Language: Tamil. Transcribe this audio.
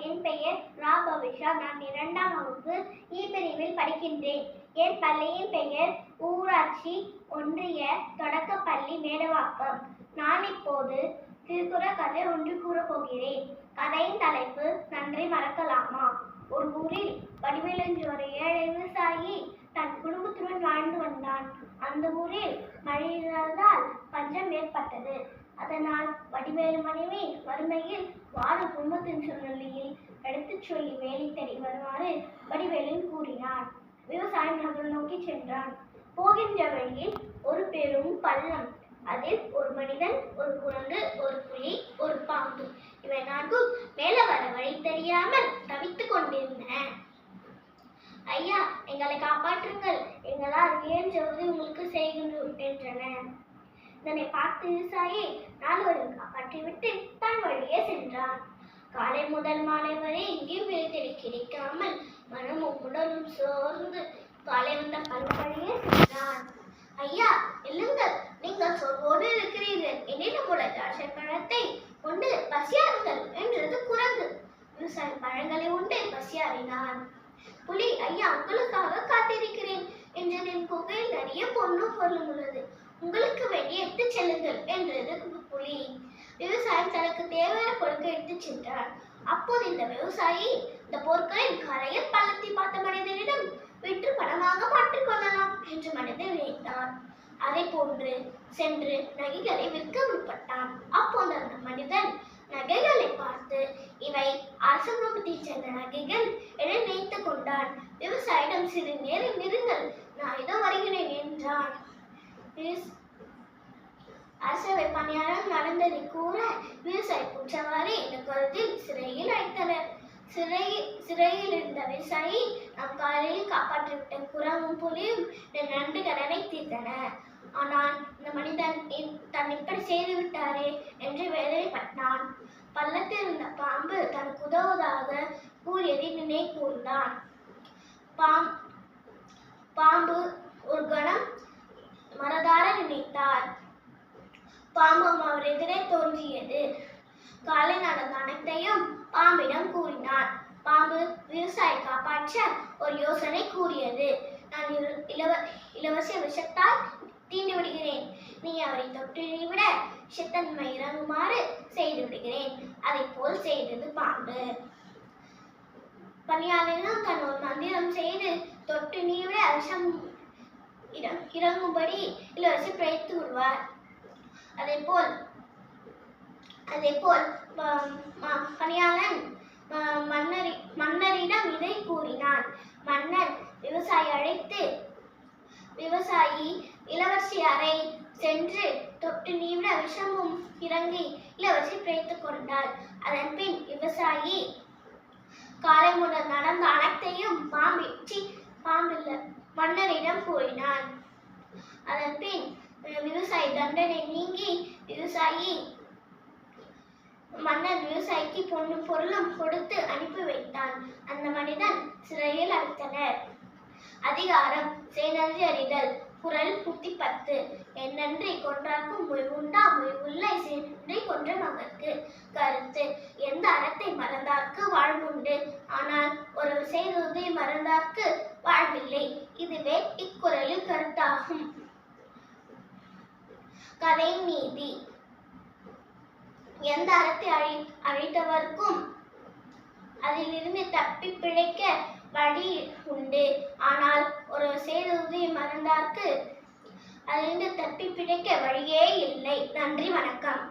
என் பெயர் ரா பவிஷா. நான் 2ஆம் வகுப்பு இ பிரிவில் படிக்கின்றேன். என் பள்ளியின் பெயர் ஊராட்சி ஒன்றிய தொடக்கப்பள்ளி மேடவாக்கம். நான் இப்போது திருக்குறள் கதை ஒன்று கூறப்போகிறேன். கதையின் தலைப்பு நன்றி மறக்கலாமா. ஒரு ஊரில் வடிவேலு என்ற ஒரு ஏழை விவசாயி தன் குடும்பத்துடன் வாழ்ந்து வந்தான். அந்த ஊரில் மழை இல்லாததால் பஞ்சம் ஏற்பட்டது. அதனால் வடிவேலு மனைவி வறுமையில் வாடும் குடும்பத்தின் சூழ்நிலையில் எடுத்துச் சொல்லி வேலை தேடி வருமாறு வடிவேலு கூறினார். விவசாயம் நகர் நோக்கி சென்றான். போகின்ற வழியில் ஒரு பெரும் பள்ளம். அதில் ஒரு மனிதன், ஒரு குரங்கு, ஒரு புலி, ஒரு பாம்பு, இவை நான்கும் மேல வர வழி தெரியாமல் தவித்துக் கொண்டிருந்தன. ஐயா, எங்களை காப்பாற்றுங்கள், எங்களால் இயன்ற உங்களுக்கு செய்கின்றோம் என்றன. இதனை பார்த்து விவசாயி நால்வரையும் காப்பாற்றிவிட்டு தன் வழியே சென்றான். காலை முதல் மாலை வரை எங்கேயும் வேலை கிடைக்காமல் மனமும் உடலும் சோர்ந்து காலை வந்த பல்வழியே சென்றான். ஐயா, இல்லுங்கள், நீங்கள் சொல்வோடு இருக்கிறீர்கள். என்னிடம் உள்ள திராட்சை பழத்தை உண்டு பசியாருங்கள் என்றது குரங்கு. விவசாயி பழங்களை உண்டு பசியாறினான். புலி, ஐயா, உங்களுக்காக காத்திருக்கிறேன் என்றதின் குகையில் நிறைய பொண்ணும் பொருளும் உள்ளது, உங்களுக்கு வேண்டிய எடுத்து செல்லுங்கள் என்றது புலி. விவசாயி தனக்கு தேவையான பொருட்கள் எடுத்து சென்றார். அப்போது இந்த விவசாயி இந்த பொருட்களின் கரையில் பள்ளத்தை பார்த்த மனிதனிடம் விற்று பணமாக மாற்றிக் கொள்ளலாம் என்று மனிதன் நினைத்தான். அதை போன்று சென்று நகைகளை விற்க முற்பட்டான். அப்போது அந்த மனிதன் நகைகளை பார்த்து இவை அரச குடும்பத்தைச் சேர்ந்த நகைகள் என நினைத்துக் கொண்டான். விவசாயிடம் சிறு நேரம் இருங்கள், நான் இதோ வருகிறேன் என்றான். அரசவை பணியாளர் நடந்ததை கூற விவசாயி குற்றவாளி என்ற கருத்தில் சிறையில் அடைத்தனர். சிறையில் இருந்த விவசாயி நம் காலையில் காப்பாற்றிவிட்ட குரங்கும் புலியும் நன்றி கடனை தீர்த்தன. ஆனால் இந்த மனிதன் தன் இப்படி செய்து விட்டாரே என்று வேதனைப்பட்டான். பள்ளத்தில் இருந்த பாம்பு தனக்கு உதவுவதாக கூறியதை நினை கூர்ந்தான். பாம்பு ஒரு கணம் மனதார நினைத்தார். பாம்பும் அவர் எதிரே தோன்றியது. காலை நடந்த அனைத்தையும் பாம்பிடம் கூறினார். பாம்பு விவசாயி காப்பாற்ற ஒரு யோசனை கூறியது. நான் இலவச விஷத்தால் தீண்டு விடுகிறேன். நீ அவரை தொட்டு விட விஷத்தன்மை இறங்குமாறு செய்து விடுகிறேன். அதை போல் செய்தது பாம்பு. பணியாளனும் தன் ஒரு மந்திரம் செய்து தொட்டு நீவிட விஷம் இறங்கும்படி இலவசி பிழைத்து விடுவார். அதே போல் பணியாளன் மன்னரிடம் இதை கூறினான். மன்னர் விவசாயி அழைத்து விவசாயி இளவரசி அறை சென்று தொட்டு நீவிட விஷமும் இறங்கி இளவரசி பிழைத்துக் கொண்டாள். அதன் பின் விவசாயி காலை முதல் நடந்த அனைத்தையும் மன்னரிடம் கூறினான். அதன் பின் விவசாயி தண்டனை நீங்கி மன்னர் விவசாயிக்கு பொண்ணும் பொருளும் கொடுத்து அனுப்பி வைத்தான். அந்த மனிதன் சிறையில் அடைத்தனர். அதிகாரம் செய்நன்றி அறிதல். குறள் 110. என்னன்றி கொன்றார்க்கும் முயவுண்டா முயவுள்ளை செய்நன்றி கொன்ற மகற்கு. கருத்து: எந்த அறத்தை மறந்தார்க்கு வாழ்வுண்டு, ஆனால் ஒரு செய்ததை மறந்தார்க்கு வாழ்வில்லை. இதுவே இக்குறளில் கருத்தாகும். கதை நீதி: எந்த அறத்தை அழித்தவர்க்கும் அதிலிருந்து தப்பி பிழைக்க வழி உண்டு, ஆனால் ஒரு செய்ததை மறந்தார்க்கு அதிலிருந்து தப்பி பிழைக்க வழியே இல்லை. நன்றி, வணக்கம்.